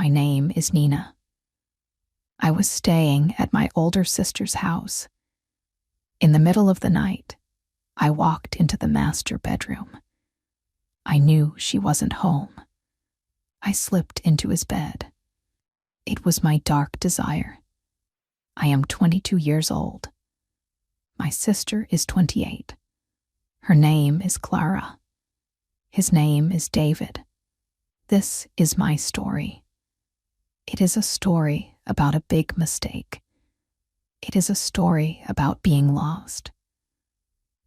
My name is Nina. I was staying at my older sister's house. In the middle of the night, I walked into the master bedroom. I knew she wasn't home. I slipped into his bed. It was my dark desire. I am 22 years old. My sister is 28. Her name is Clara. His name is David. This is my story. It is a story about a big mistake. It is a story about being lost.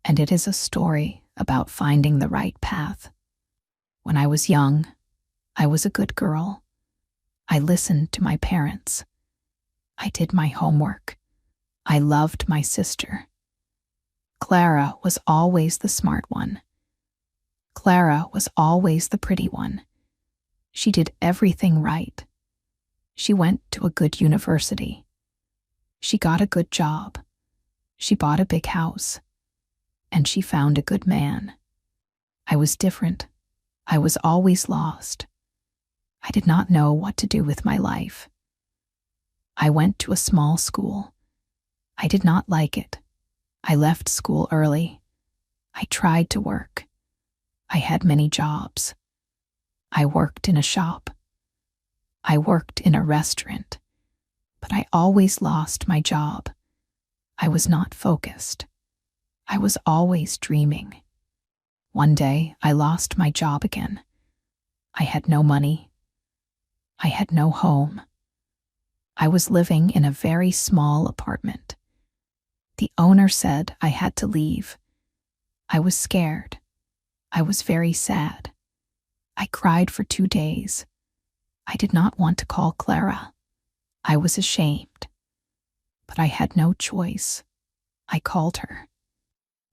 And it is a story about finding the right path. When I was young, I was a good girl. I listened to my parents. I did my homework. I loved my sister. Clara was always the smart one. Clara was always the pretty one. She did everything right. She went to a good university. She got a good job. She bought a big house. And she found a good man. I was different. I was always lost. I did not know what to do with my life. I went to a small school. I did not like it. I left school early. I tried to work. I had many jobs. I worked in a shop. I worked in a restaurant. But I always lost my job. I was not focused. I was always dreaming. One day, I lost my job again. I had no money. I had no home. I was living in a very small apartment. The owner said I had to leave. I was scared. I was very sad. I cried for 2 days. I did not want to call Clara. I was ashamed. But I had no choice. I called her.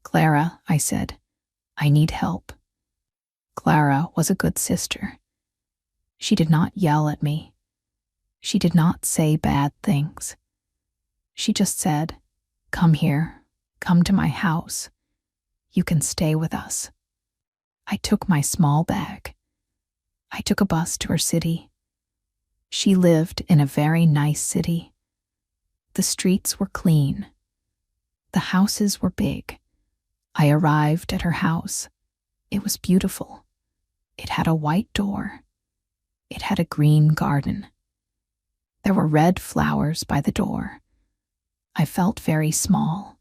Clara, I said, I need help. Clara was a good sister. She did not yell at me. She did not say bad things. She just said, come here, come to my house. You can stay with us. I took my small bag. I took a bus to her city. She lived in a very nice city. The streets were clean. The houses were big. I arrived at her house. It was beautiful. It had a white door. It had a green garden. There were red flowers by the door. I felt very small.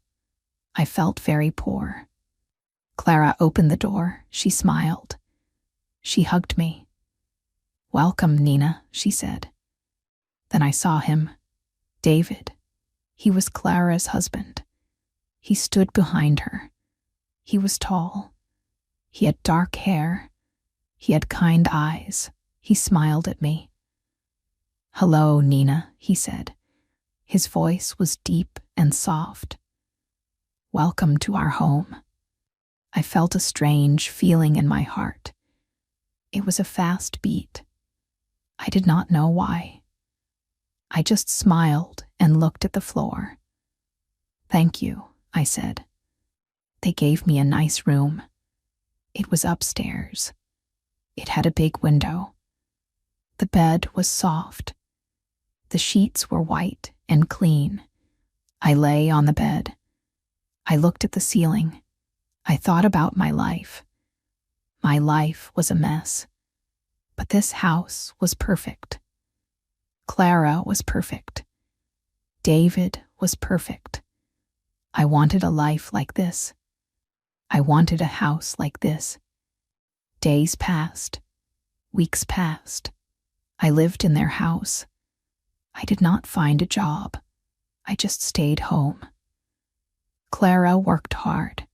I felt very poor. Clara opened the door. She smiled. She hugged me. Welcome, Nina, she said. Then I saw him. David. He was Clara's husband. He stood behind her. He was tall. He had dark hair. He had kind eyes. He smiled at me. Hello, Nina, he said. His voice was deep and soft. Welcome to our home. I felt a strange feeling in my heart. It was a fast beat. I did not know why. I just smiled and looked at the floor. Thank you, I said. They gave me a nice room. It was upstairs. It had a big window. The bed was soft. The sheets were white and clean. I lay on the bed. I looked at the ceiling. I thought about my life. My life was a mess. But this house was perfect. Clara was perfect. David was perfect. I wanted a life like this. I wanted a house like this. Days passed. Weeks passed. I lived in their house. I did not find a job. I just stayed home. Clara worked hard.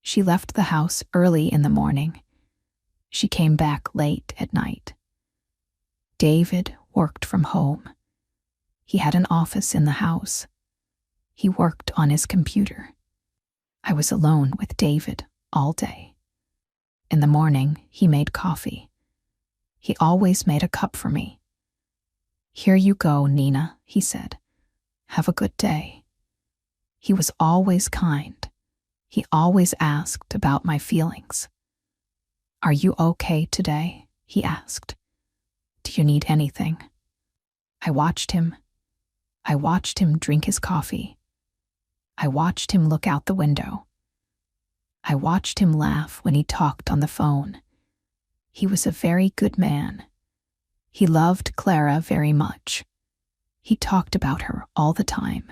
She left the house early in the morning. She came back late at night. David worked from home. He had an office in the house. He worked on his computer. I was alone with David all day. In the morning, he made coffee. He always made a cup for me. Here you go, Nina, he said. Have a good day. He was always kind. He always asked about my feelings. Are you okay today? He asked. Do you need anything? I watched him. I watched him drink his coffee. I watched him look out the window. I watched him laugh when he talked on the phone. He was a very good man. He loved Clara very much. He talked about her all the time.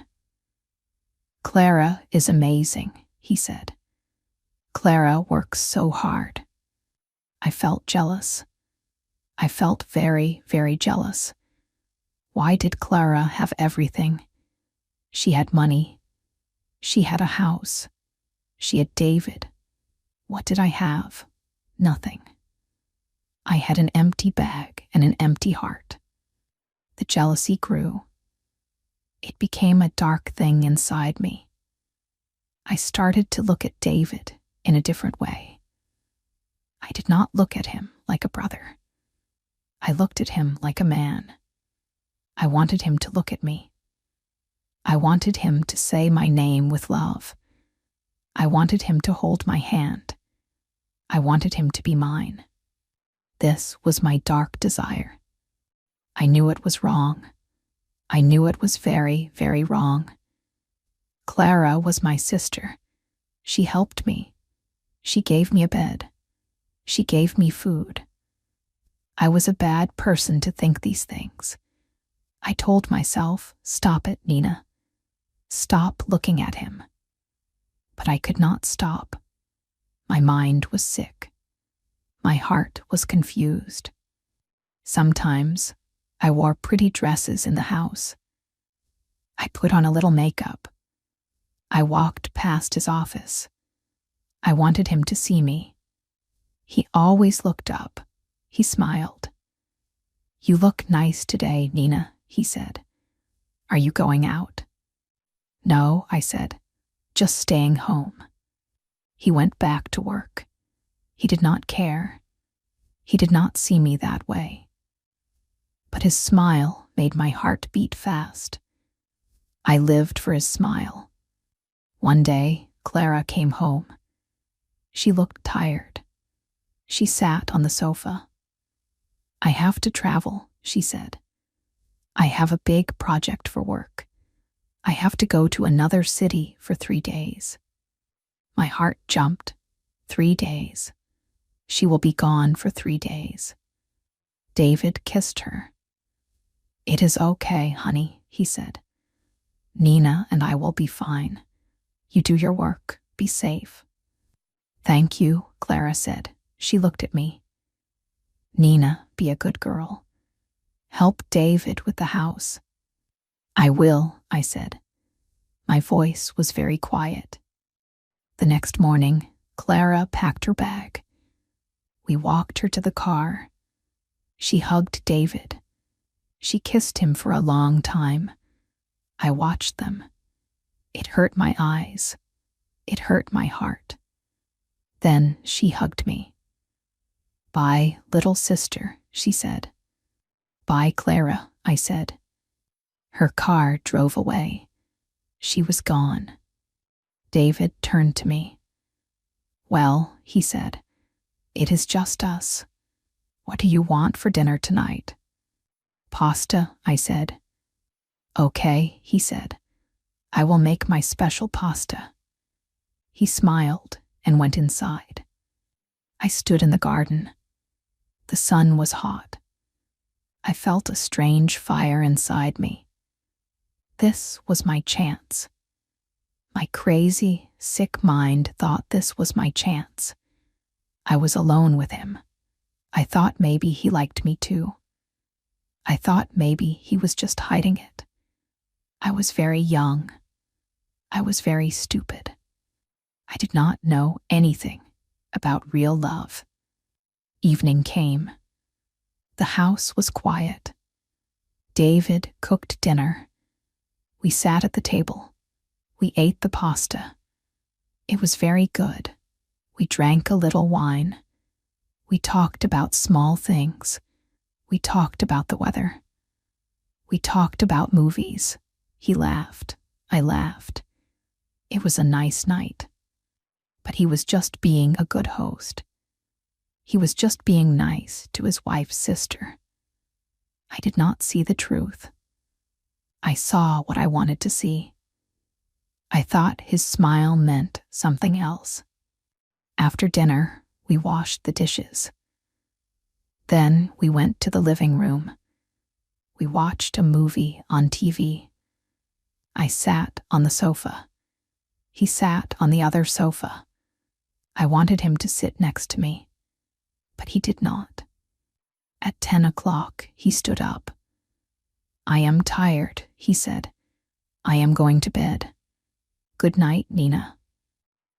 Clara is amazing, he said. Clara works so hard. I felt jealous. I felt very, very jealous. Why did Clara have everything? She had money. She had a house. She had David. What did I have? Nothing. I had an empty bag and an empty heart. The jealousy grew. It became a dark thing inside me. I started to look at David in a different way. I did not look at him like a brother. I looked at him like a man. I wanted him to look at me. I wanted him to say my name with love. I wanted him to hold my hand. I wanted him to be mine. This was my dark desire. I knew it was wrong. I knew it was very, very wrong. Clara was my sister. She helped me. She gave me a bed. She gave me food. I was a bad person to think these things. I told myself, stop it, Nina. Stop looking at him. But I could not stop. My mind was sick. My heart was confused. Sometimes I wore pretty dresses in the house. I put on a little makeup. I walked past his office. I wanted him to see me. He always looked up. He smiled. You look nice today, Nina, he said. Are you going out? No, I said, just staying home. He went back to work. He did not care. He did not see me that way. But his smile made my heart beat fast. I lived for his smile. One day, Clara came home. She looked tired. She sat on the sofa. I have to travel, she said. I have a big project for work. I have to go to another city for 3 days. My heart jumped. 3 days. She will be gone for 3 days. David kissed her. It is okay, honey, he said. Nina and I will be fine. You do your work. Be safe. Thank you, Clara said. She looked at me. Nina, be a good girl. Help David with the house. I will, I said. My voice was very quiet. The next morning, Clara packed her bag. We walked her to the car. She hugged David. She kissed him for a long time. I watched them. It hurt my eyes. It hurt my heart. Then she hugged me. Bye, little sister, she said. Bye, Clara, I said. Her car drove away. She was gone. David turned to me. Well, he said, it is just us. What do you want for dinner tonight? Pasta, I said. Okay, he said. I will make my special pasta. He smiled and went inside. I stood in the garden. The sun was hot. I felt a strange fire inside me. This was my chance. My crazy, sick mind thought this was my chance. I was alone with him. I thought maybe he liked me too. I thought maybe he was just hiding it. I was very young. I was very stupid. I did not know anything about real love. Evening came. The house was quiet. David cooked dinner. We sat at the table. We ate the pasta. It was very good. We drank a little wine. We talked about small things. We talked about the weather. We talked about movies. He laughed. I laughed. It was a nice night. But he was just being a good host. He was just being nice to his wife's sister. I did not see the truth. I saw what I wanted to see. I thought his smile meant something else. After dinner, we washed the dishes. Then we went to the living room. We watched a movie on TV. I sat on the sofa. He sat on the other sofa. I wanted him to sit next to me, but he did not. At 10 o'clock, he stood up. "I am tired," he said. "I am going to bed. Good night, Nina."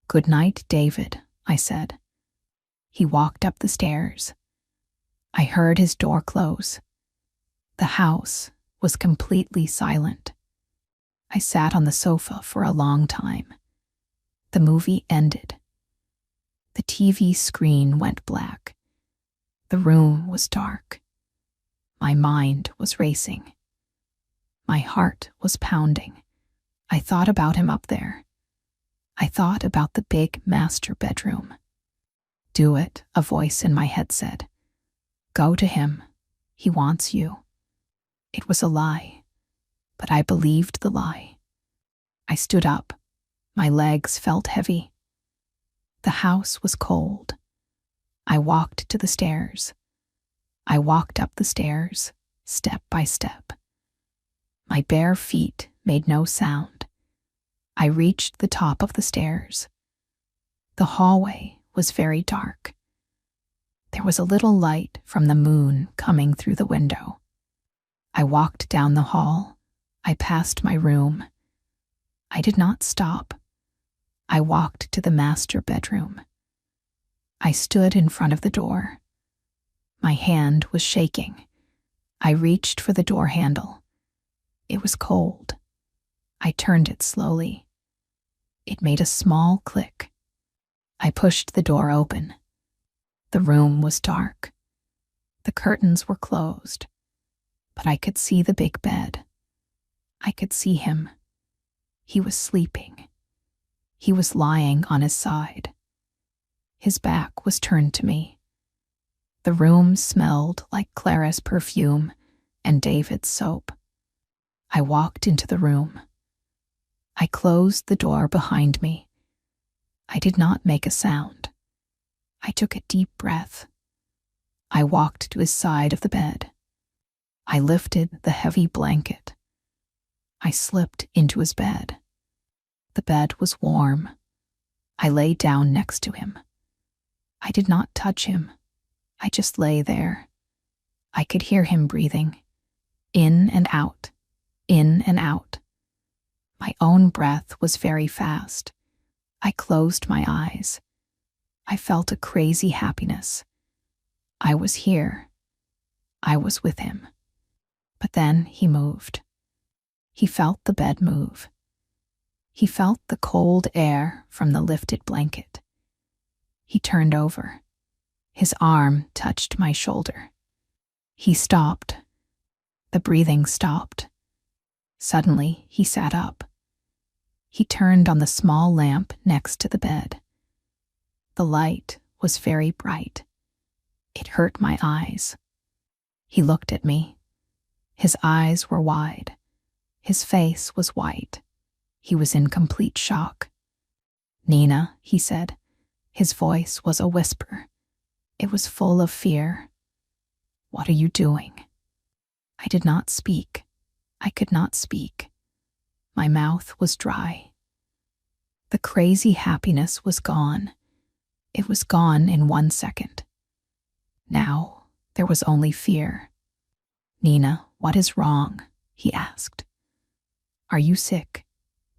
"Good night, David," I said. He walked up the stairs. I heard his door close. The house was completely silent. I sat on the sofa for a long time. The movie ended. The TV screen went black. The room was dark. My mind was racing. My heart was pounding. I thought about him up there. I thought about the big master bedroom. "Do it," a voice in my head said. "Go to him. He wants you." It was a lie, but I believed the lie. I stood up. My legs felt heavy. The house was cold. I walked to the stairs. I walked up the stairs, step by step. My bare feet made no sound. I reached the top of the stairs. The hallway was very dark. There was a little light from the moon coming through the window. I walked down the hall. I passed my room. I did not stop. I walked to the master bedroom. I stood in front of the door. My hand was shaking. I reached for the door handle. It was cold. I turned it slowly. It made a small click. I pushed the door open. The room was dark. The curtains were closed, but I could see the big bed. I could see him. He was sleeping. He was lying on his side. His back was turned to me. The room smelled like Clara's perfume and David's soap. I walked into the room. I closed the door behind me. I did not make a sound. I took a deep breath. I walked to his side of the bed. I lifted the heavy blanket. I slipped into his bed. The bed was warm. I lay down next to him. I did not touch him. I just lay there. I could hear him breathing, in and out, in and out. My own breath was very fast. I closed my eyes. I felt a crazy happiness. I was here. I was with him. But then he moved. He felt the bed move. He felt the cold air from the lifted blanket. He turned over. His arm touched my shoulder. He stopped. The breathing stopped. Suddenly, he sat up. He turned on the small lamp next to the bed. The light was very bright. It hurt my eyes. He looked at me. His eyes were wide. His face was white. He was in complete shock. "Nina," he said. His voice was a whisper. It was full of fear. "What are you doing?" I did not speak. I could not speak. My mouth was dry. The crazy happiness was gone. It was gone in 1 second. Now there was only fear. "Nina, what is wrong?" he asked. "Are you sick?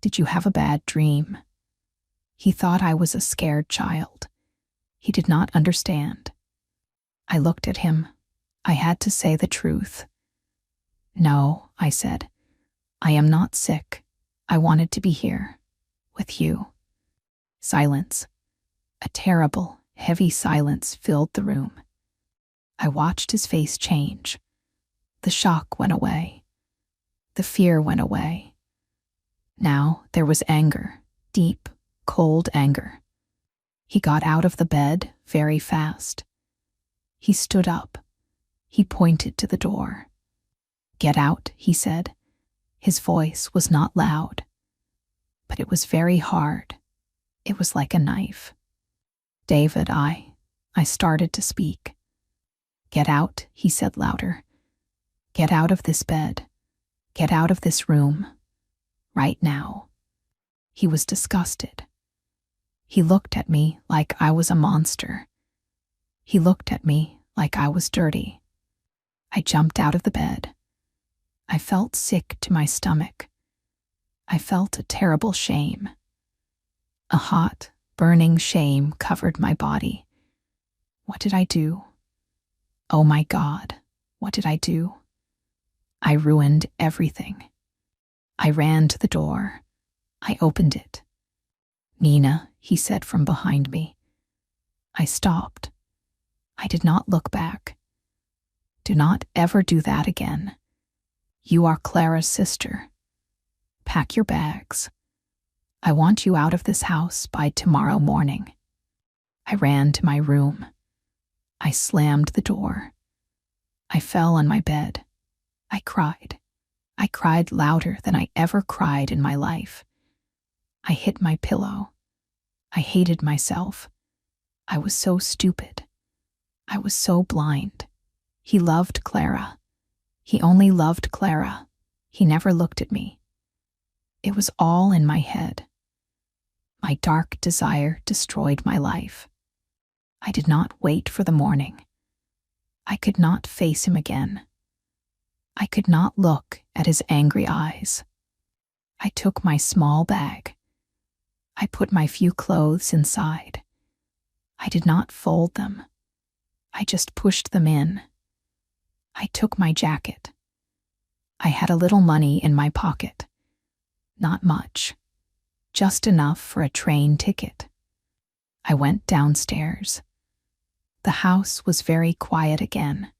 Did you have a bad dream?" He thought I was a scared child. He did not understand. I looked at him. I had to say the truth. "No," I said. "I am not sick. I wanted to be here, with you." Silence. A terrible, heavy silence filled the room. I watched his face change. The shock went away. The fear went away. Now there was anger, deep, cold anger. He got out of the bed very fast. He stood up. He pointed to the door. "Get out," he said. His voice was not loud, but it was very hard. It was like a knife. "David, I started to speak. "Get out," he said louder. "Get out of this bed. Get out of this room. Right now." He was disgusted. He looked at me like I was a monster. He looked at me like I was dirty. I jumped out of the bed. I felt sick to my stomach. I felt a terrible shame. A hot, burning shame covered my body. What did I do? Oh my God, what did I do? I ruined everything. I ran to the door. I opened it. "Nina," he said from behind me. I stopped. I did not look back. "Do not ever do that again. You are Clara's sister. Pack your bags. I want you out of this house by tomorrow morning." I ran to my room. I slammed the door. I fell on my bed. I cried. I cried louder than I ever cried in my life. I hit my pillow. I hated myself. I was so stupid. I was so blind. He loved Clara. He only loved Clara. He never looked at me. It was all in my head. My dark desire destroyed my life. I did not wait for the morning. I could not face him again. I could not look at his angry eyes. I took my small bag. I put my few clothes inside. I did not fold them. I just pushed them in. I took my jacket. I had a little money in my pocket. Not much. Just enough for a train ticket. I went downstairs. The house was very quiet again,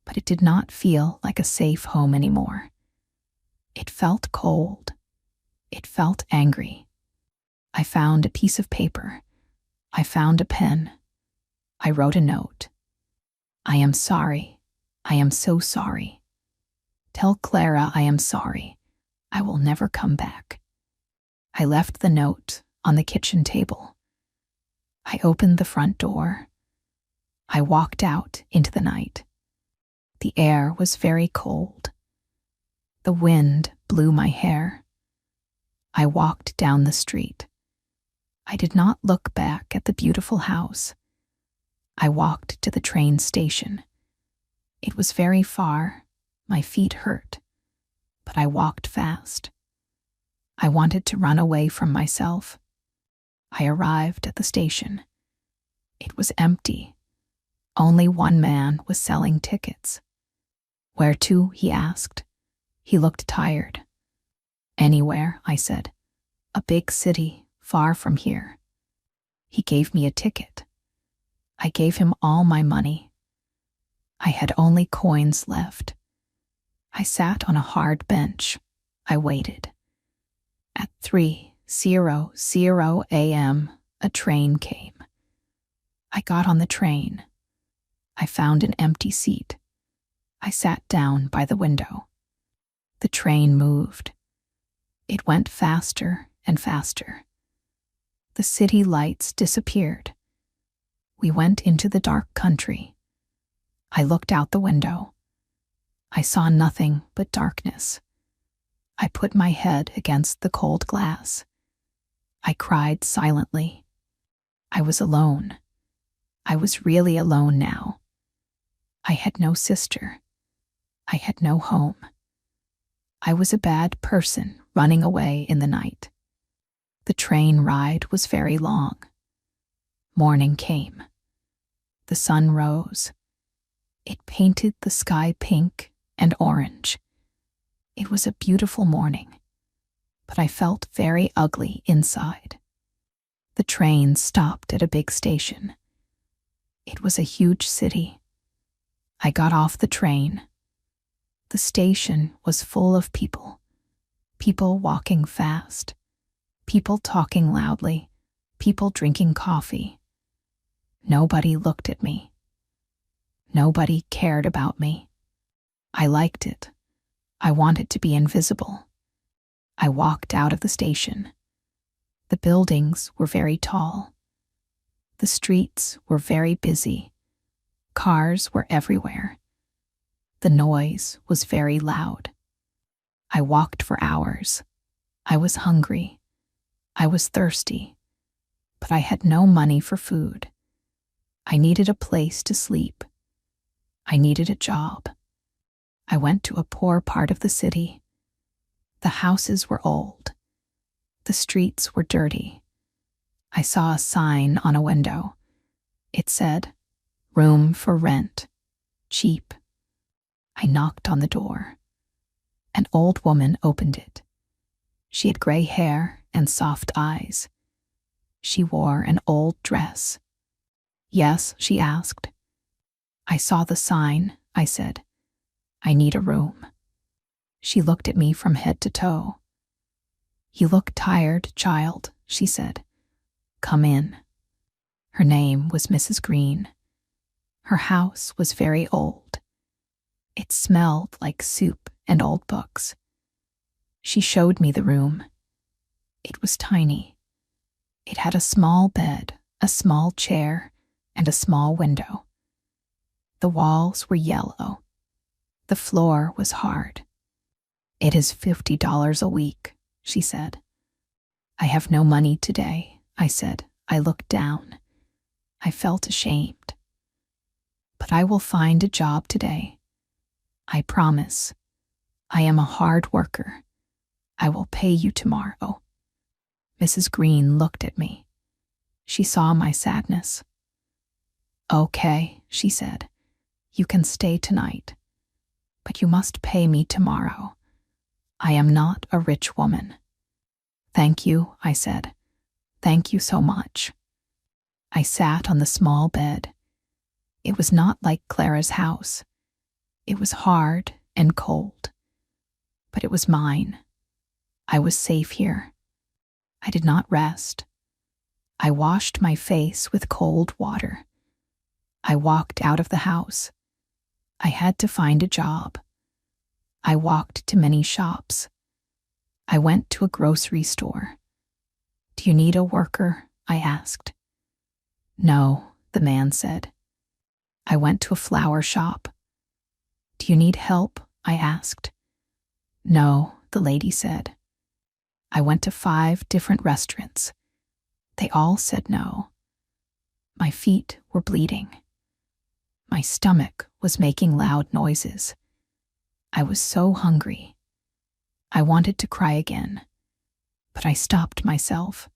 but it did not feel like a safe home anymore. It felt cold. It felt angry. I found a piece of paper. I found a pen. I wrote a note. "I am sorry. I am so sorry. Tell Clara I am sorry. I will never come back." I left the note on the kitchen table. I opened the front door. I walked out into the night. The air was very cold. The wind blew my hair. I walked down the street. I did not look back at the beautiful house. I walked to the train station. It was very far. My feet hurt, but I walked fast. I wanted to run away from myself. I arrived at the station. It was empty. Only one man was selling tickets. "Where to?" he asked. He looked tired. "Anywhere," I said. "A big city, far from here." He gave me a ticket. I gave him all my money. I had only coins left. I sat on a hard bench. I waited. At 3:00 a.m., a train came. I got on the train. I found an empty seat. I sat down by the window. The train moved. It went faster and faster. The city lights disappeared. We went into the dark country. I looked out the window. I saw nothing but darkness. I put my head against the cold glass. I cried silently. I was alone. I was really alone now. I had no sister. I had no home. I was a bad person running away in the night. The train ride was very long. Morning came. The sun rose. It painted the sky pink and orange. It was a beautiful morning, but I felt very ugly inside. The train stopped at a big station. It was a huge city. I got off the train. The station was full of people. People walking fast. People talking loudly. People drinking coffee. Nobody looked at me. Nobody cared about me. I liked it. I wanted to be invisible. I walked out of the station. The buildings were very tall. The streets were very busy. Cars were everywhere. The noise was very loud. I walked for hours. I was hungry. I was thirsty. But I had no money for food. I needed a place to sleep. I needed a job. I went to a poor part of the city. The houses were old. The streets were dirty. I saw a sign on a window. It said, "Room for rent. Cheap." I knocked on the door. An old woman opened it. She had gray hair and soft eyes. She wore an old dress. "Yes?" she asked. "I saw the sign," I said. "I need a room." She looked at me from head to toe. "You look tired, child," she said. "Come in." Her name was Mrs. Green. Her house was very old. It smelled like soup and old books. She showed me the room. It was tiny. It had a small bed, a small chair, and a small window. The walls were yellow. The floor was hard. "It is $50 a week," she said. "I have no money today," I said. I looked down. I felt ashamed. "But I will find a job today. I promise. I am a hard worker. I will pay you tomorrow." Mrs. Green looked at me. She saw my sadness. "Okay," she said. "You can stay tonight. But you must pay me tomorrow. I am not a rich woman." "Thank you," I said. "Thank you so much." I sat on the small bed. It was not like Clara's house. It was hard and cold. But it was mine. I was safe here. I did not rest. I washed my face with cold water. I walked out of the house. I had to find a job. I walked to many shops. I went to a grocery store. "Do you need a worker?" I asked. "No," the man said. I went to a flower shop. "Do you need help?" I asked. "No," the lady said. I went to 5 different restaurants. They all said no. My feet were bleeding. My stomach was making loud noises. I was so hungry. I wanted to cry again, but I stopped myself.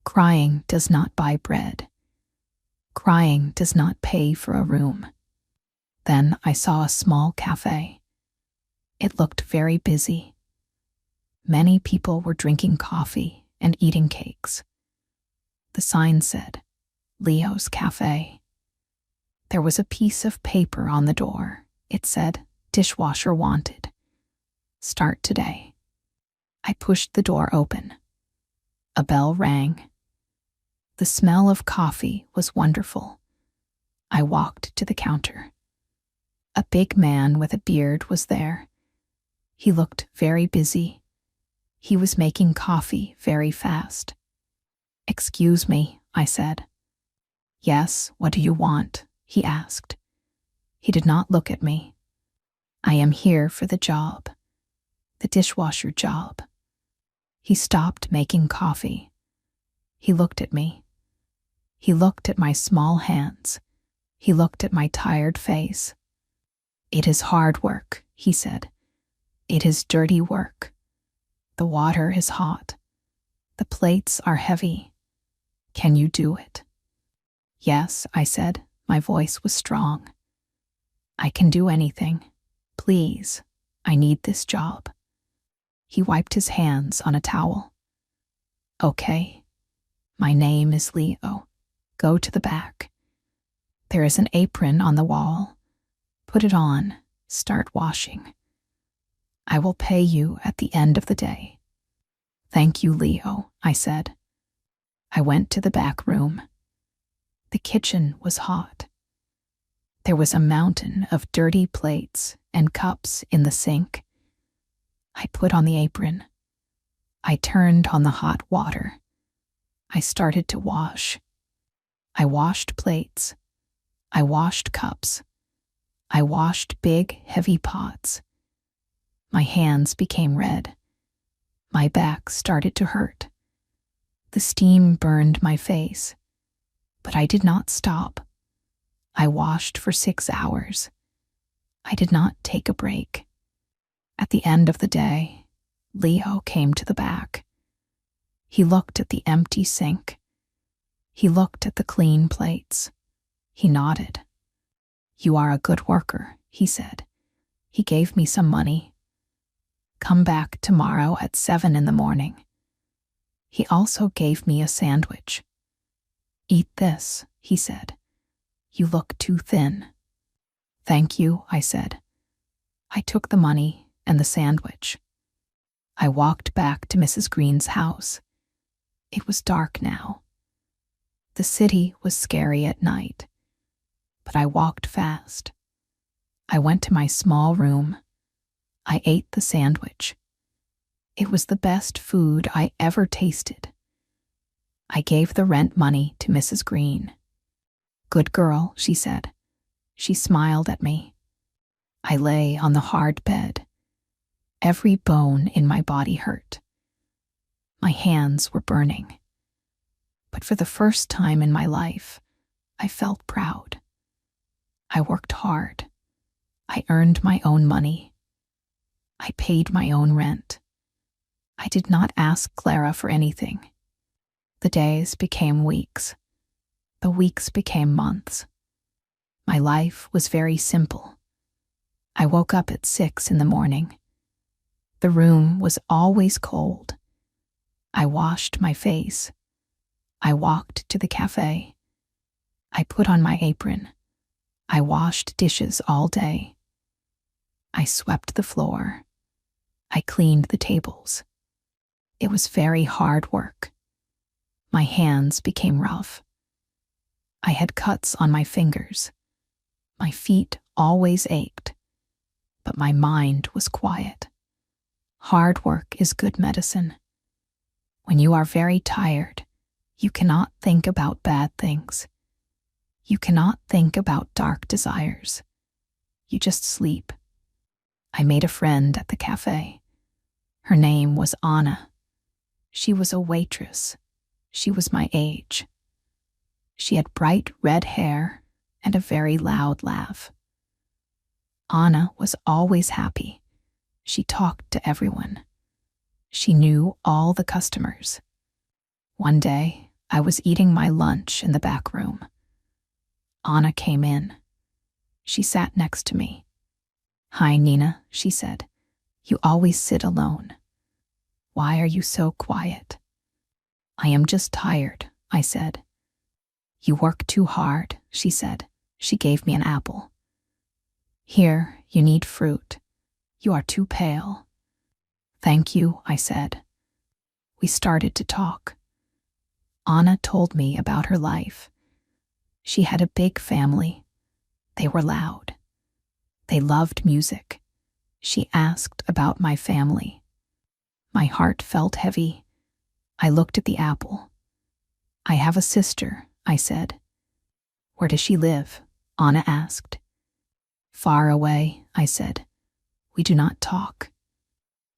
Crying does not buy bread. Crying does not pay for a room. Then I saw a small cafe. It looked very busy. Many people were drinking coffee and eating cakes. The sign said, "Leo's Cafe." There was a piece of paper on the door. It said, "Dishwasher wanted. Start today." I pushed the door open. A bell rang. The smell of coffee was wonderful. I walked to the counter. A big man with a beard was there. He looked very busy. He was making coffee very fast. "Excuse me," I said. "Yes, what do you want?" he asked. He did not look at me. "I am here for the job. The dishwasher job." He stopped making coffee. He looked at me. He looked at my small hands. He looked at my tired face. "It is hard work," he said. "It is dirty work. The water is hot. The plates are heavy. Can you do it?" "Yes," I said. My voice was strong. "I can do anything. Please, I need this job." He wiped his hands on a towel. "Okay. My name is Leo. Go to the back. There is an apron on the wall. Put it on. Start washing. I will pay you at the end of the day." "Thank you, Leo," I said. I went to the back room. The kitchen was hot. There was a mountain of dirty plates and cups in the sink. I put on the apron. I turned on the hot water. I started to wash. I washed plates. I washed cups. I washed big, heavy pots. My hands became red. My back started to hurt. The steam burned my face. But I did not stop. I washed for 6 hours. I did not take a break. At the end of the day, Leo came to the back. He looked at the empty sink. He looked at the clean plates. He nodded. "You are a good worker," he said. He gave me some money. "Come back tomorrow at 7 in the morning." He also gave me a sandwich. "Eat this," he said. "You look too thin." "Thank you," I said. I took the money and the sandwich. I walked back to Mrs. Green's house. It was dark now. The city was scary at night, but I walked fast. I went to my small room. I ate the sandwich. It was the best food I ever tasted. I gave the rent money to Mrs. Green. "Good girl," she said. She smiled at me. I lay on the hard bed. Every bone in my body hurt. My hands were burning. But for the first time in my life, I felt proud. I worked hard. I earned my own money. I paid my own rent. I did not ask Clara for anything. The days became weeks. The weeks became months. My life was very simple. I woke up at 6 in the morning. The room was always cold. I washed my face. I walked to the cafe. I put on my apron. I washed dishes all day. I swept the floor. I cleaned the tables. It was very hard work. My hands became rough. I had cuts on my fingers. My feet always ached, but my mind was quiet. Hard work is good medicine. When you are very tired, you cannot think about bad things. You cannot think about dark desires. You just sleep. I made a friend at the cafe. Her name was Anna. She was a waitress. She was my age. She had bright red hair and a very loud laugh. Anna was always happy. She talked to everyone. She knew all the customers. One day, I was eating my lunch in the back room. Anna came in. She sat next to me. "Hi, Nina," she said. "You always sit alone. Why are you so quiet?" "I am just tired," I said. "You work too hard," she said. She gave me an apple. "Here, you need fruit. You are too pale." "Thank you," I said. We started to talk. Anna told me about her life. She had a big family. They were loud. They loved music. She asked about my family. My heart felt heavy. I looked at the apple. "I have a sister," I said. "Where does she live?" Anna asked. "Far away," I said. "We do not talk."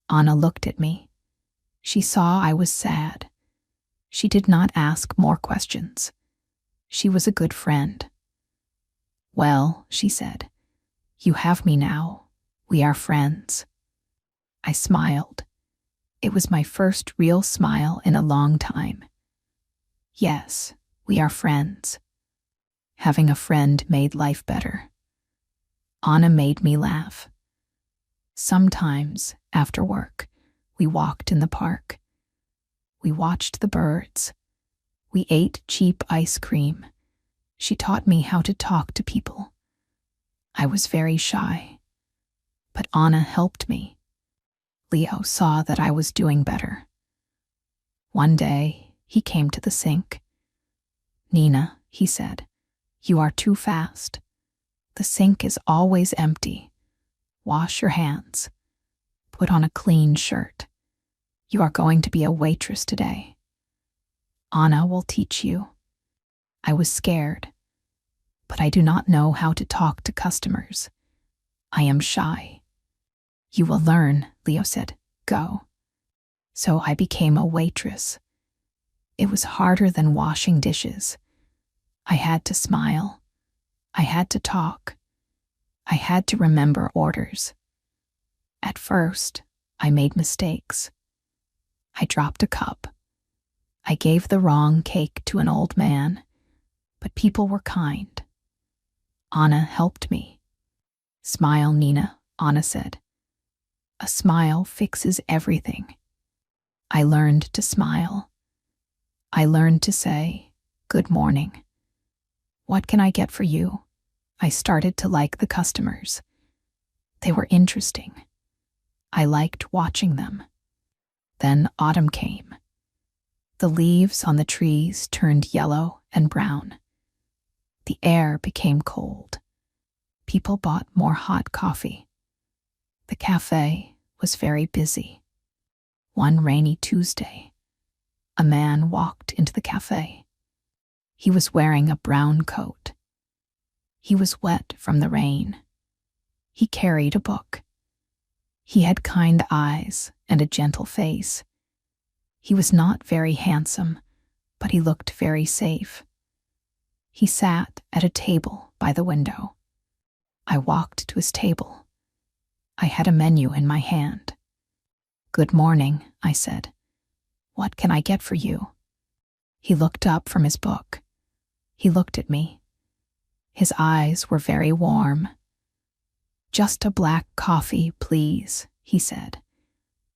Anna looked at me. She saw I was sad. She did not ask more questions. She was a good friend. "Well," she said, "you have me now. We are friends." I smiled. It was my first real smile in a long time. Yes, we are friends. Having a friend made life better. Anna made me laugh. Sometimes, after work, we walked in the park. We watched the birds. We ate cheap ice cream. She taught me how to talk to people. I was very shy, but Anna helped me. Leo saw that I was doing better. One day, he came to the sink. "Nina," he said, "you are too fast. The sink is always empty. Wash your hands." Put on a clean shirt. You are going to be a waitress today. Anna will teach you. I was scared, but I do not know how to talk to customers. I am shy. You will learn, Leo said. Go. So I became a waitress. It was harder than washing dishes. I had to smile. I had to talk. I had to remember orders. At first, I made mistakes. I dropped a cup. I gave the wrong cake to an old man, but people were kind. Anna helped me. Smile, Nina, Anna said. A smile fixes everything. I learned to smile. I learned to say, good morning. What can I get for you? I started to like the customers. They were interesting. I liked watching them. Then autumn came. The leaves on the trees turned yellow and brown. The air became cold. People bought more hot coffee. The cafe was very busy. One rainy Tuesday, a man walked into the cafe. He was wearing a brown coat. He was wet from the rain. He carried a book. He had kind eyes and a gentle face. He was not very handsome, but he looked very safe. He sat at a table by the window. I walked to his table. I had a menu in my hand. Good morning, I said. What can I get for you? He looked up from his book. He looked at me. His eyes were very warm. Just a black coffee, please, he said.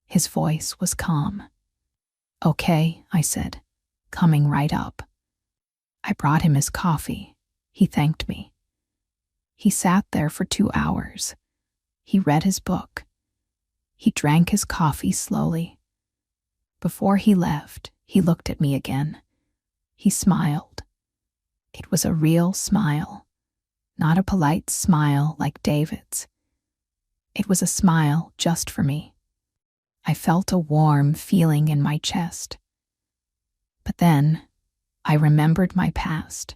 His voice was calm. Okay, I said, coming right up. I brought him his coffee. He thanked me. He sat there for 2 hours. He read his book. He drank his coffee slowly. Before he left, he looked at me again. He smiled. It was a real smile, not a polite smile like David's. It was a smile just for me. I felt a warm feeling in my chest. But then, I remembered my past.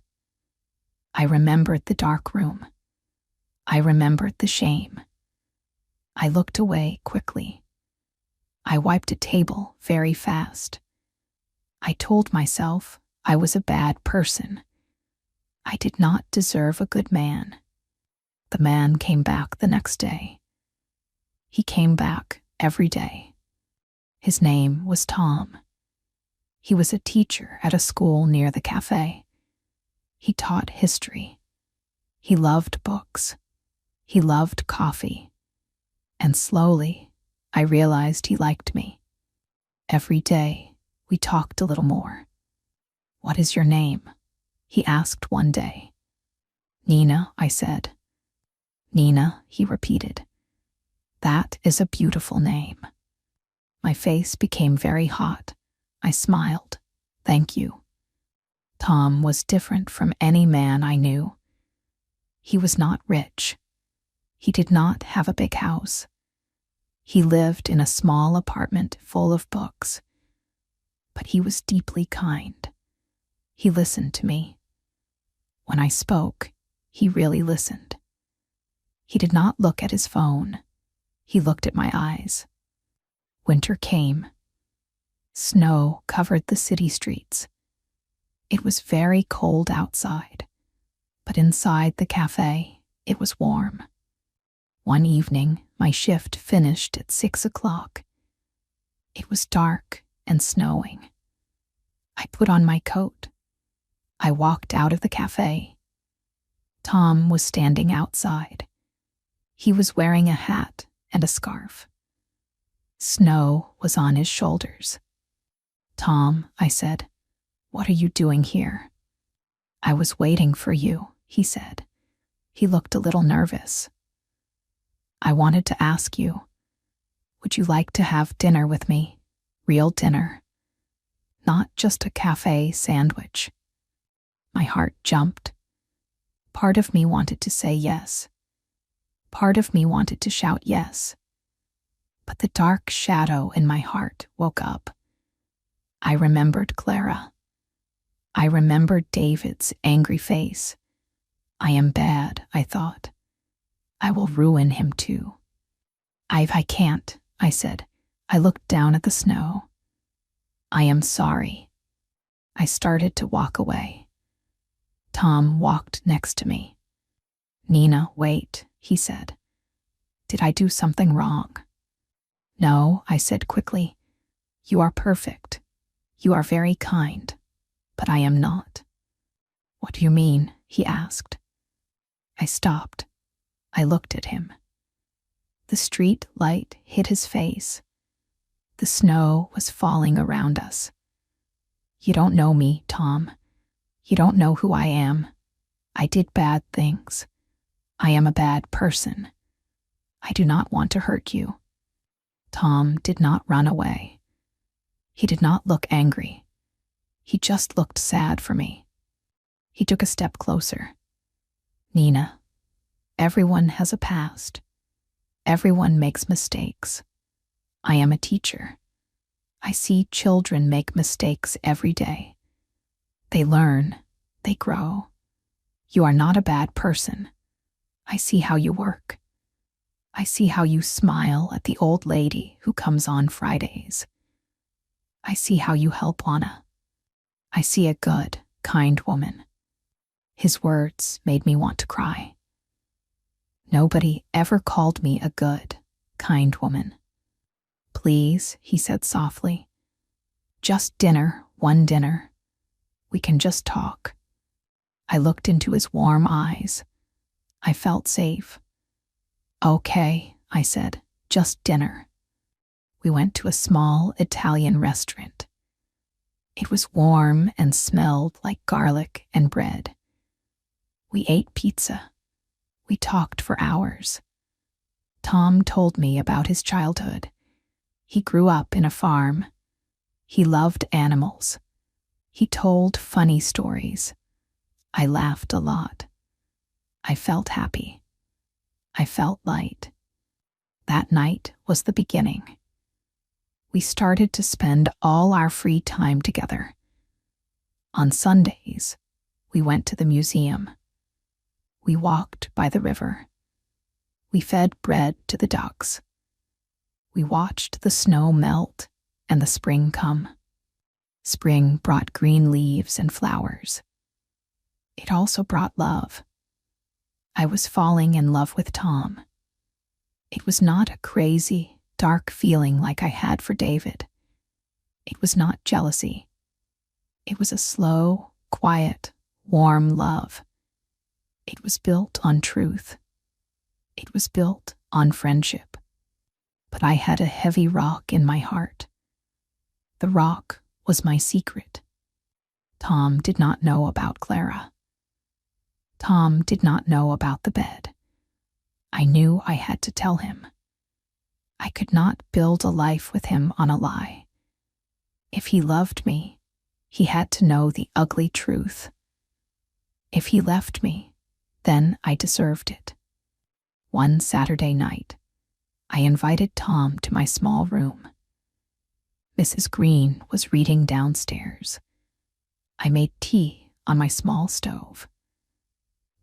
I remembered the dark room. I remembered the shame. I looked away quickly. I wiped a table very fast. I told myself I was a bad person. I did not deserve a good man. The man came back the next day. He came back every day. His name was Tom. He was a teacher at a school near the cafe. He taught history. He loved books. He loved coffee. And slowly, I realized he liked me. Every day, we talked a little more. What is your name? He asked one day. Nina, I said. Nina, he repeated. That is a beautiful name. My face became very hot. I smiled. Thank you. Tom was different from any man I knew. He was not rich. He did not have a big house. He lived in a small apartment full of books. But he was deeply kind. He listened to me. When I spoke, he really listened. He did not look at his phone. He looked at my eyes. Winter came. Snow covered the city streets. It was very cold outside, but inside the cafe, it was warm. One evening, my shift finished at 6 o'clock. It was dark and snowing. I put on my coat. I walked out of the cafe. Tom was standing outside. He was wearing a hat and a scarf. Snow was on his shoulders. Tom, I said, what are you doing here? I was waiting for you, he said. He looked a little nervous. I wanted to ask you, would you like to have dinner with me? Real dinner. Not just a cafe sandwich. My heart jumped. Part of me wanted to say yes. Part of me wanted to shout yes. But the dark shadow in my heart woke up. I remembered Clara. I remembered David's angry face. I am bad, I thought. I will ruin him too. I can't, I said. I looked down at the snow. I am sorry. I started to walk away. Tom walked next to me. Nina, wait, he said. Did I do something wrong? No, I said quickly. You are perfect. You are very kind. But I am not. What do you mean? He asked. I stopped. I looked at him. The street light hit his face. The snow was falling around us. You don't know me, Tom. You don't know who I am. I did bad things. I am a bad person. I do not want to hurt you. Tom did not run away. He did not look angry. He just looked sad for me. He took a step closer. Nina, everyone has a past. Everyone makes mistakes. I am a teacher. I see children make mistakes every day. They learn. They grow. You are not a bad person. I see how you work. I see how you smile at the old lady who comes on Fridays. I see how you help Anna. I see a good, kind woman. His words made me want to cry. Nobody ever called me a good, kind woman. Please, he said softly. Just dinner, one dinner. We can just talk. I looked into his warm eyes. I felt safe. Okay, I said, just dinner. We went to a small Italian restaurant. It was warm and smelled like garlic and bread. We ate pizza. We talked for hours. Tom told me about his childhood. He grew up in a farm. He loved animals. He told funny stories. I laughed a lot. I felt happy. I felt light. That night was the beginning. We started to spend all our free time together. On Sundays, we went to the museum. We walked by the river. We fed bread to the ducks. We watched the snow melt and the spring come. Spring brought green leaves and flowers. It also brought love. I was falling in love with Tom. It was not a crazy, dark feeling like I had for David. It was not jealousy. It was a slow, quiet, warm love. It was built on truth. It was built on friendship. But I had a heavy rock in my heart. The rock was my secret. Tom did not know about Clara. Tom did not know about the bed. I knew I had to tell him. I could not build a life with him on a lie. If he loved me, he had to know the ugly truth. If he left me, then I deserved it. One Saturday night, I invited Tom to my small room. Mrs. Green was reading downstairs. I made tea on my small stove.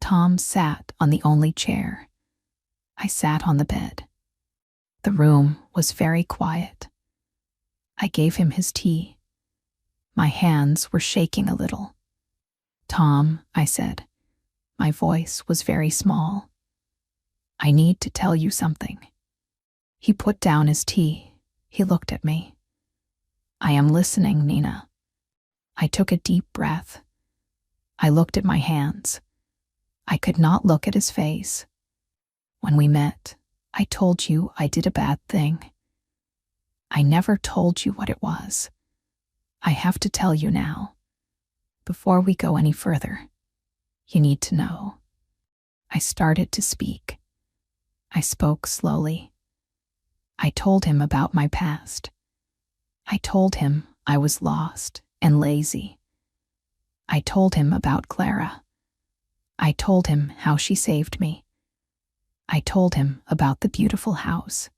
Tom sat on the only chair. I sat on the bed. The room was very quiet. I gave him his tea. My hands were shaking a little. Tom, I said. My voice was very small. I need to tell you something. He put down his tea. He looked at me. I am listening, Nina. I took a deep breath. I looked at my hands. I could not look at his face. When we met, I told you I did a bad thing. I never told you what it was. I have to tell you now. Before we go any further, you need to know. I started to speak. I spoke slowly. I told him about my past. I told him I was lost and lazy. I told him about Clara. I told him how she saved me. I told him about the beautiful house.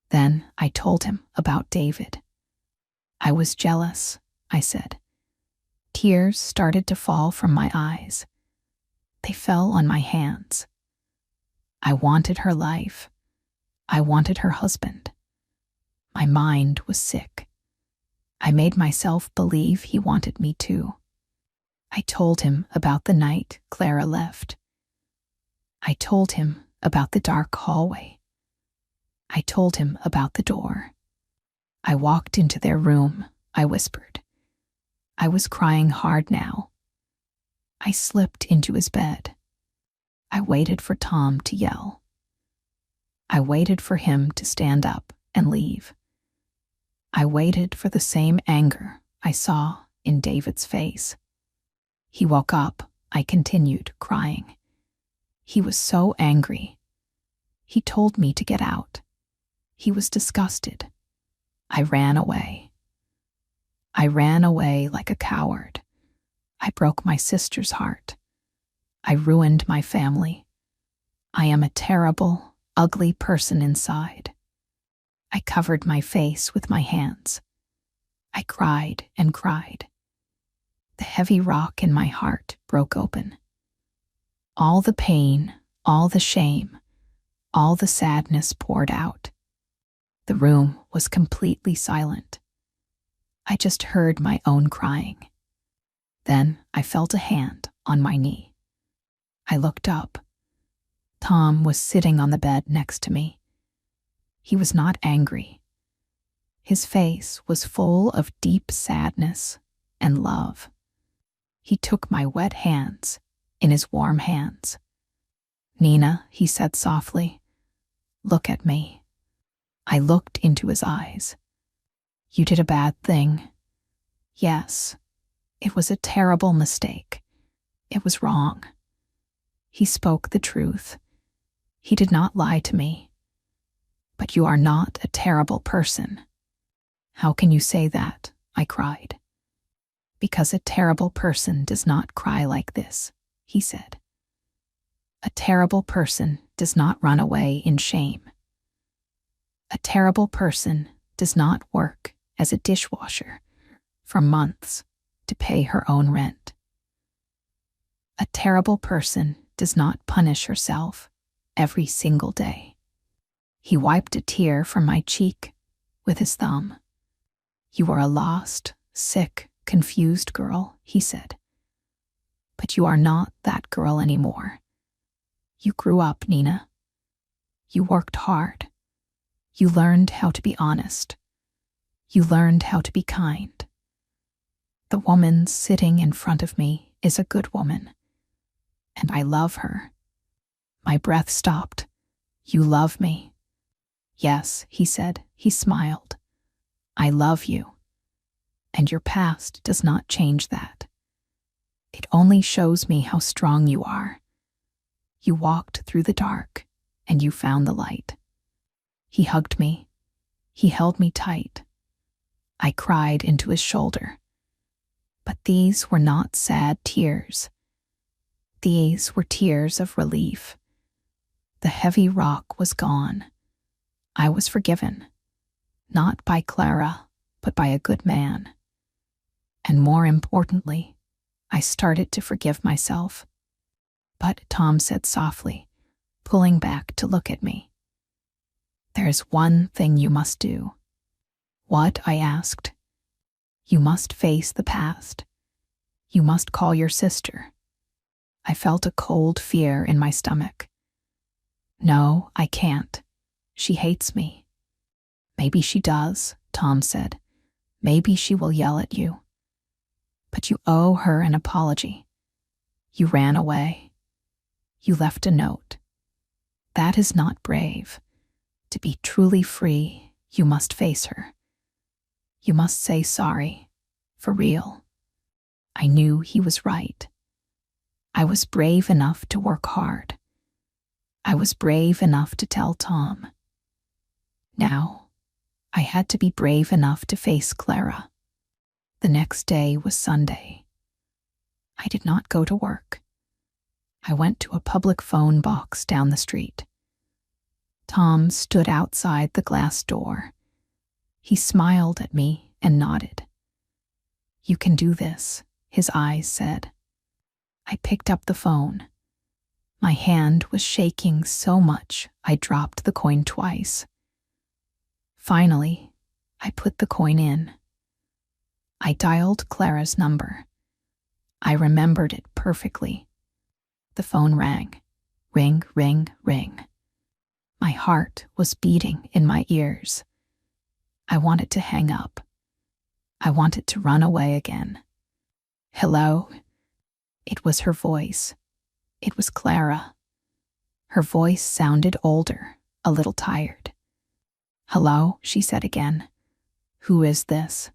Then I told him about David. I was jealous, I said. Tears started to fall from my eyes. They fell on my hands. I wanted her life. I wanted her husband. My mind was sick. I made myself believe he wanted me too. I told him about the night Clara left. I told him about the dark hallway. I told him about the door. I walked into their room, I whispered. I was crying hard now. I slipped into his bed. I waited for Tom to yell. I waited for him to stand up and leave. I waited for the same anger I saw in David's face. He woke up, I continued, crying. He was so angry. He told me to get out. He was disgusted. I ran away. I ran away like a coward. I broke my sister's heart. I ruined my family. I am a terrible, ugly person inside. I covered my face with my hands. I cried and cried. The heavy rock in my heart broke open. All the pain, all the shame, all the sadness poured out. The room was completely silent. I just heard my own crying. Then I felt a hand on my knee. I looked up. Tom was sitting on the bed next to me. He was not angry. His face was full of deep sadness and love. He took my wet hands in his warm hands. "Nina," he said softly, "look at me." I looked into his eyes. "You did a bad thing." "Yes, it was a terrible mistake. It was wrong." He spoke the truth. He did not lie to me. "But you are not a terrible person." "How can you say that?" I cried. "Because a terrible person does not cry like this," he said. "A terrible person does not run away in shame. A terrible person does not work as a dishwasher for months to pay her own rent. A terrible person does not punish herself every single day." He wiped a tear from my cheek with his thumb. "You are a lost, sick, confused girl," he said. "But you are not that girl anymore. You grew up, Nina. You worked hard. You learned how to be honest. You learned how to be kind. The woman sitting in front of me is a good woman, and I love her." My breath stopped. "You love me?" "Yes," he said. He smiled. "I love you. And your past does not change that. It only shows me how strong you are. You walked through the dark, and you found the light." He hugged me. He held me tight. I cried into his shoulder. But these were not sad tears. These were tears of relief. The heavy rock was gone. I was forgiven, not by Clara, but by a good man. And more importantly, I started to forgive myself. "But," Tom said softly, pulling back to look at me, "there's one thing you must do." "What?" I asked. "You must face the past. You must call your sister." I felt a cold fear in my stomach. "No, I can't. She hates me." "Maybe she does," Tom said. "Maybe she will yell at you. But you owe her an apology. You ran away. You left a note. That is not brave. To be truly free, you must face her. You must say sorry, for real." I knew he was right. I was brave enough to work hard. I was brave enough to tell Tom. Now, I had to be brave enough to face Clara. The next day was Sunday. I did not go to work. I went to a public phone box down the street. Tom stood outside the glass door. He smiled at me and nodded. "You can do this," his eyes said. I picked up the phone. My hand was shaking so much I dropped the coin twice. Finally, I put the coin in. I dialed Clara's number. I remembered it perfectly. The phone rang. Ring, ring, ring. My heart was beating in my ears. I wanted to hang up. I wanted to run away again. "Hello?" It was her voice. It was Clara. Her voice sounded older, a little tired. "Hello," she said again. "Who is this?"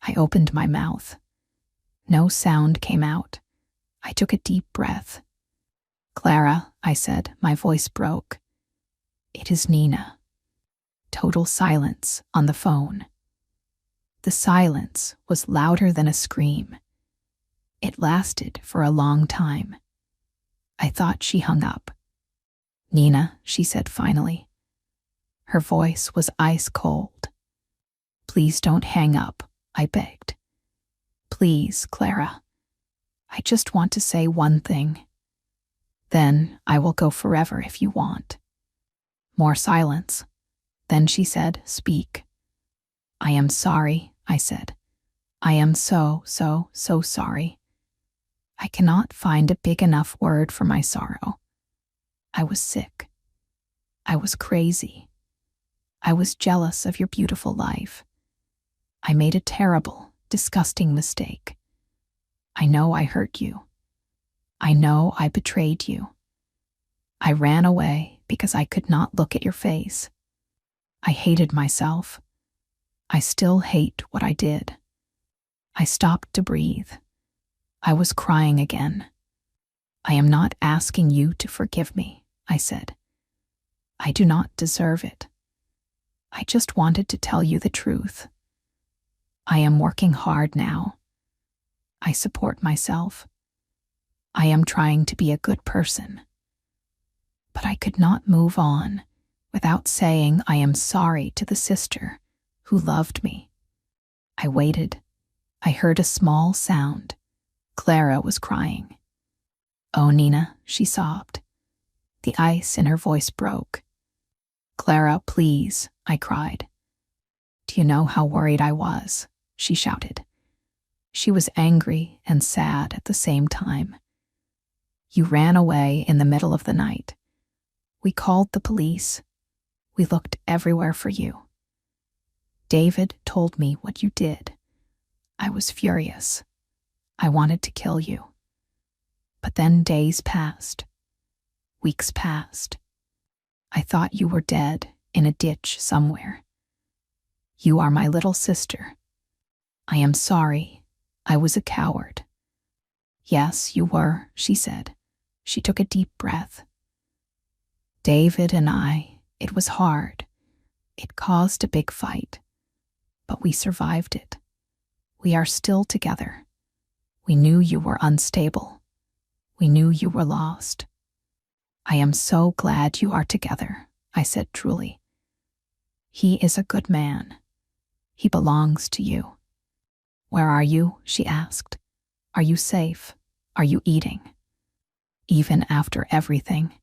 I opened my mouth. No sound came out. I took a deep breath. "Clara," I said, my voice broke. "It is Nina." Total silence on the phone. The silence was louder than a scream. It lasted for a long time. I thought she hung up. "Nina," she said finally. Her voice was ice cold. "Please don't hang up," I begged. "Please, Clara. I just want to say one thing. Then I will go forever if you want." More silence. Then she said, "Speak." "I am sorry," I said. "I am so sorry. I cannot find a big enough word for my sorrow. I was sick. I was crazy. I was jealous of your beautiful life. I made a terrible, disgusting mistake. I know I hurt you. I know I betrayed you. I ran away because I could not look at your face. I hated myself. I still hate what I did. I stopped to breathe. I was crying again. I am not asking you to forgive me," I said. "I do not deserve it. I just wanted to tell you the truth. I am working hard now. I support myself. I am trying to be a good person. But I could not move on without saying I am sorry to the sister who loved me." I waited. I heard a small sound. Clara was crying. "Oh, Nina," she sobbed. The ice in her voice broke. "Clara, please," I cried. "Do you know how worried I was?" she shouted. She was angry and sad at the same time. "You ran away in the middle of the night. We called the police. We looked everywhere for you. David told me what you did. I was furious. I wanted to kill you. But then days passed. Weeks passed. I thought you were dead in a ditch somewhere. You are my little sister. I am sorry. I was a coward." "Yes, you were," she said. She took a deep breath. "David and I, it was hard. It caused a big fight. But we survived it. We are still together. We knew you were unstable. We knew you were lost. I am so glad you are together," I said truly. "He is a good man. He belongs to you." "Where are you?" she asked. "Are you safe? Are you eating?" Even after everything,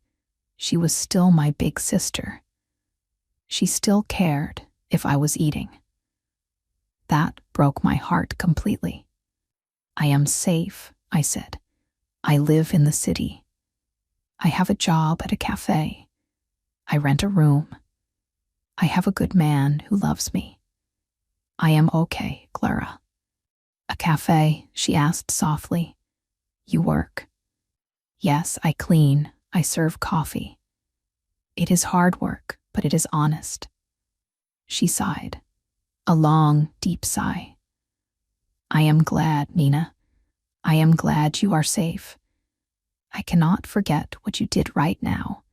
she was still my big sister. She still cared if I was eating. That broke my heart completely. "I am safe," I said. "I live in the city. I have a job at a cafe. I rent a room. I have a good man who loves me. I am okay, Clara." "A cafe?" she asked softly. "You work?" "Yes, I clean. I serve coffee. It is hard work, but it is honest." She sighed. A long, deep sigh. "I am glad, Nina. I am glad you are safe. I cannot forget what you did right now.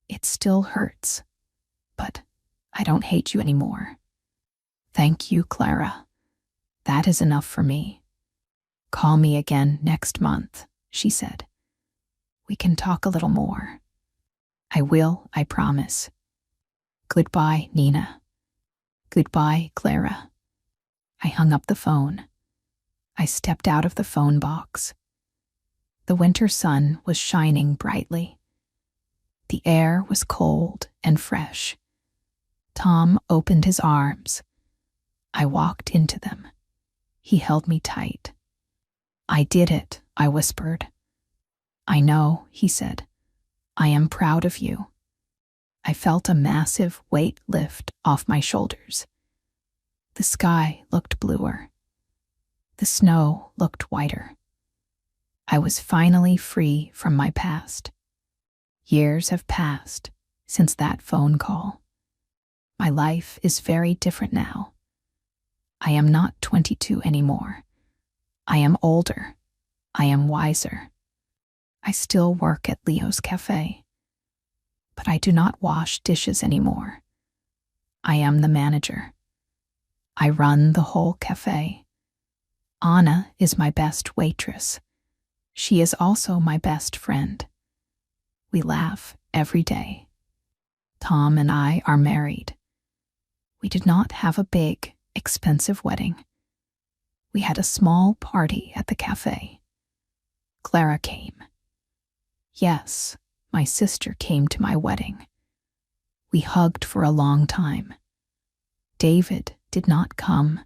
It still hurts, but I don't hate you anymore. Thank you, Clara. That is enough for me. Call me again next month," she said. "We can talk a little more." I will, I promise. Goodbye, Nina. Goodbye, Clara. I hung up the phone. I stepped out of the phone box. The winter sun was shining brightly. The air was cold and fresh. Tom opened his arms. I walked into them. He held me tight. I did it, I whispered. I know, he said. I am proud of you. I felt a massive weight lift off my shoulders. The sky looked bluer. The snow looked whiter. I was finally free from my past. Years have passed since that phone call. My life is very different now. I am not 22 anymore. I am older. I am wiser. I still work at Leo's Cafe. But I do not wash dishes anymore. I am the manager. I run the whole cafe. Anna is my best waitress. She is also my best friend. We laugh every day. Tom and I are married. We did not have a big, expensive wedding. We had a small party at the cafe. Clara came. Yes, my sister came to my wedding. We hugged for a long time. David did not come,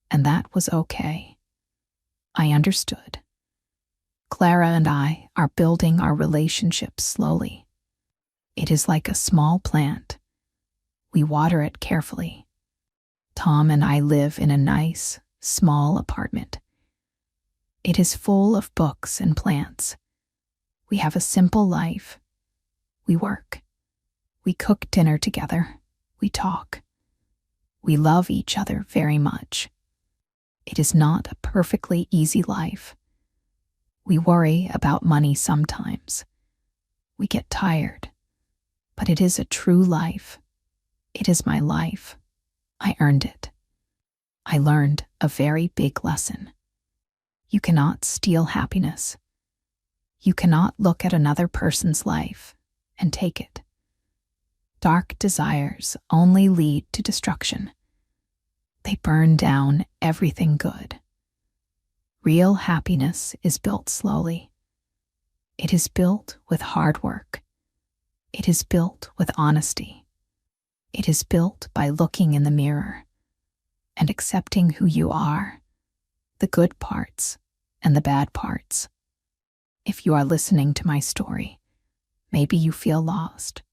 and that was okay. I understood. Clara and I are building our relationship slowly. It is like a small plant. We water it carefully. Tom and I live in a nice, small apartment. It is full of books and plants. We have a simple life. We work. We cook dinner together. We talk. We love each other very much. It is not a perfectly easy life. We worry about money sometimes. We get tired. But it is a true life. It is my life. I earned it. I learned a very big lesson. You cannot steal happiness. You cannot look at another person's life and take it. Dark desires only lead to destruction. They burn down everything good. Real happiness is built slowly. It is built with hard work. It is built with honesty. It is built by looking in the mirror and accepting who you are, the good parts and the bad parts. If you are listening to my story, maybe you feel lost.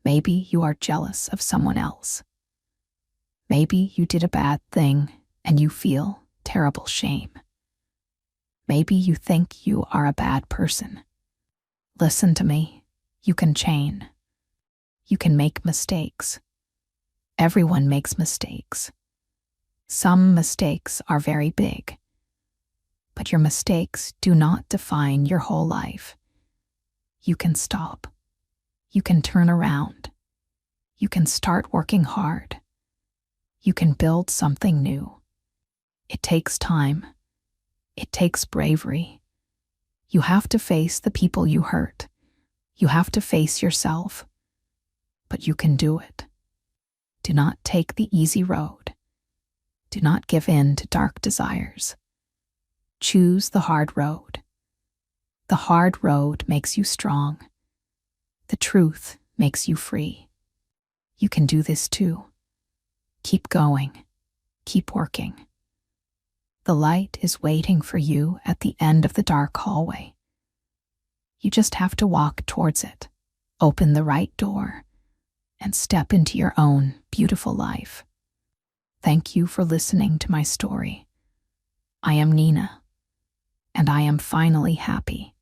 Maybe you are jealous of someone else. Maybe you did a bad thing and you feel terrible shame. Maybe you think you are a bad person. Listen to me. You can change. You can make mistakes. Everyone makes mistakes. Some mistakes are very big. But your mistakes do not define your whole life. You can stop. You can turn around. You can start working hard. You can build something new. It takes time. It takes bravery. You have to face the people you hurt. You have to face yourself. But you can do it. Do not take the easy road. Do not give in to dark desires. Choose the hard road. The hard road makes you strong. The truth makes you free. You can do this too. Keep going. Keep working. The light is waiting for you at the end of the dark hallway. You just have to walk towards it, open the right door, and step into your own beautiful life. Thank you for listening to my story. I am Nina, and I am finally happy.